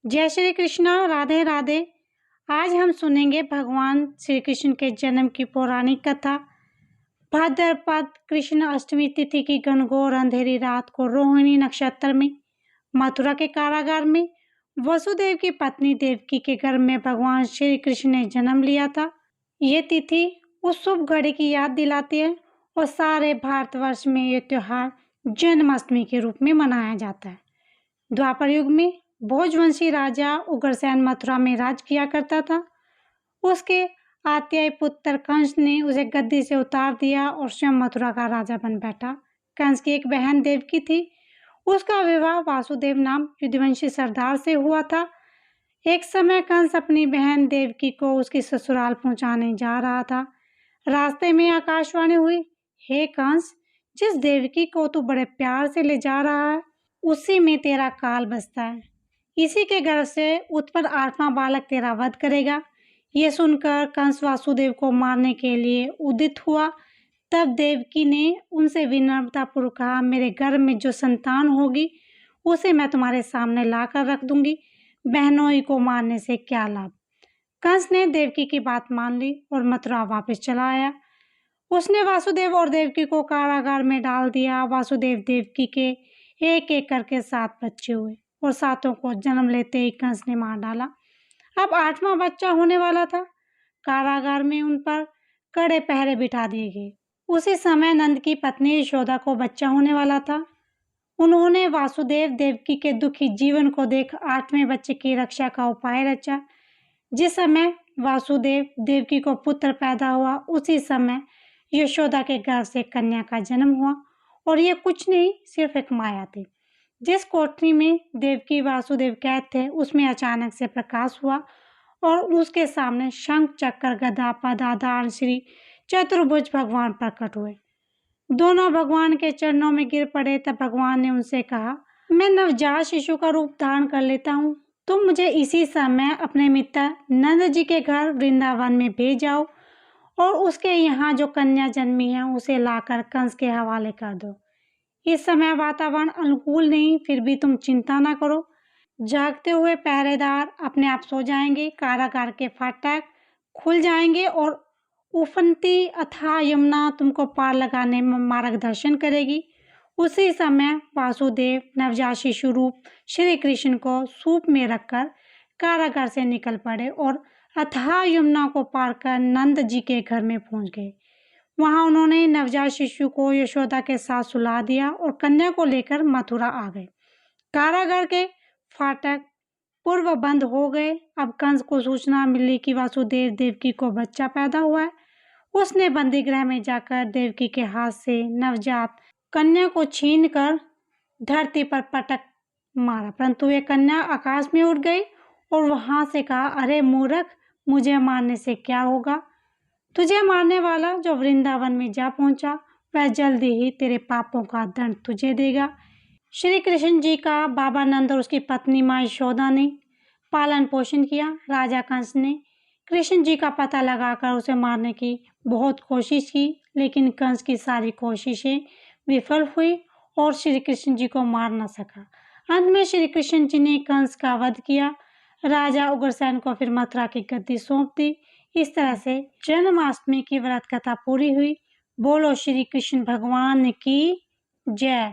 जय श्री कृष्णा, राधे राधे। आज हम सुनेंगे भगवान श्री कृष्ण के जन्म की पौराणिक कथा। भाद्रपद कृष्ण अष्टमी तिथि की घनघोर अंधेरी रात को रोहिणी नक्षत्र में मथुरा के कारागार में वसुदेव की पत्नी देवकी के घर में भगवान श्री कृष्ण ने जन्म लिया था। ये तिथि उस शुभ घड़ी की याद दिलाती है और सारे भारतवर्ष में ये त्योहार जन्माष्टमी के रूप में मनाया जाता है। द्वापर युग में भोजवंशी राजा उग्रसेन मथुरा में राज किया करता था। उसके आत्याई पुत्र कंस ने उसे गद्दी से उतार दिया और स्वयं मथुरा का राजा बन बैठा। कंस की एक बहन देवकी थी। उसका विवाह वासुदेव नाम युधिवंशी सरदार से हुआ था। एक समय कंस अपनी बहन देवकी को उसकी ससुराल पहुंचाने जा रहा था। रास्ते में आकाशवाणी हुई, हे कंस, जिस देवकी को तू बड़े प्यार से ले जा रहा है उसी में तेरा काल बसता है। इसी के गर्भ से उत्पन्न 8वां बालक तेरा वध करेगा। ये सुनकर कंस वासुदेव को मारने के लिए उदित हुआ। तब देवकी ने उनसे विनम्रतापूर्वक कहा, मेरे गर्भ में जो संतान होगी उसे मैं तुम्हारे सामने लाकर रख दूंगी। बहनों ही को मारने से क्या लाभ। कंस ने देवकी की बात मान ली और मथुरा वापस चला आया। उसने वासुदेव और देवकी को कारागार में डाल दिया। वासुदेव देवकी के एक एक करके 7 बच्चे हुए और 7 को जन्म लेते ही कंस ने मार डाला। अब 8वां बच्चा होने वाला था। कारागार में उन पर कड़े पहरे बिठा दिए गए। उसी समय नंद की पत्नी यशोदा को बच्चा होने वाला था। उन्होंने वासुदेव देवकी के दुखी जीवन को देख 8वें बच्चे की रक्षा का उपाय रचा। जिस समय वासुदेव देवकी को पुत्र पैदा हुआ उसी समय यशोदा के गर्भ से कन्या का जन्म हुआ। और ये कुछ नहीं, सिर्फ एक माया थी। जिस कोठरी में देवकी वासुदेव कैद थे उसमें अचानक से प्रकाश हुआ और उसके सामने शंख चक्र गदा पदाधार श्री चतुर्भुज भगवान प्रकट हुए। दोनों भगवान के चरणों में गिर पड़े। तब भगवान ने उनसे कहा, मैं नवजात शिशु का रूप धारण कर लेता हूँ। तुम मुझे इसी समय अपने मित्र नंद जी के घर वृंदावन में भेज जाओ और उसके यहाँ जो कन्या जन्मी है उसे लाकर कंस के हवाले कर दो। इस समय वातावरण अनुकूल नहीं, फिर भी तुम चिंता ना करो। जागते हुए पहरेदार अपने आप सो जाएंगे। कारागार के फाटक खुल जाएंगे और उफनती अथाह यमुना तुमको पार लगाने में मार्गदर्शन करेगी। उसी समय वासुदेव नवजात शिशु रूप श्री कृष्ण को सूप में रखकर कारागार से निकल पड़े और अथाह यमुना को पार कर नंद जी के घर में पहुंच गए। वहां उन्होंने नवजात शिशु को यशोदा के साथ सुला दिया और कन्या को लेकर मथुरा आ गए। कारागार के फाटक पूर्व बंद हो गए। अब कंस को सूचना मिली कि वासुदेव देवकी को बच्चा पैदा हुआ है। उसने बंदी गृह में जाकर देवकी के हाथ से नवजात कन्या को छीनकर धरती पर पटक मारा, परंतु ये कन्या आकाश में उड़ गई और वहां से कहा, अरे मूर्ख, मुझे मारने से क्या होगा। तुझे मारने वाला जो वृंदावन में जा पहुंचा वह जल्दी ही तेरे पापों का दंड तुझे देगा। श्री कृष्ण जी का बाबा नंद और उसकी पत्नी माँ यशोदा ने पालन पोषण किया। राजा कंस ने कृष्ण जी का पता लगाकर उसे मारने की बहुत कोशिश की, लेकिन कंस की सारी कोशिशें विफल हुई और श्री कृष्ण जी को मार न सका। अंत में श्री कृष्ण जी ने कंस का वध किया। राजा उग्रसेन को फिर मथुरा की गद्दी सौंप दी। इस तरह से जन्माष्टमी की व्रत कथा पूरी हुई। बोलो श्री कृष्ण भगवान की जय।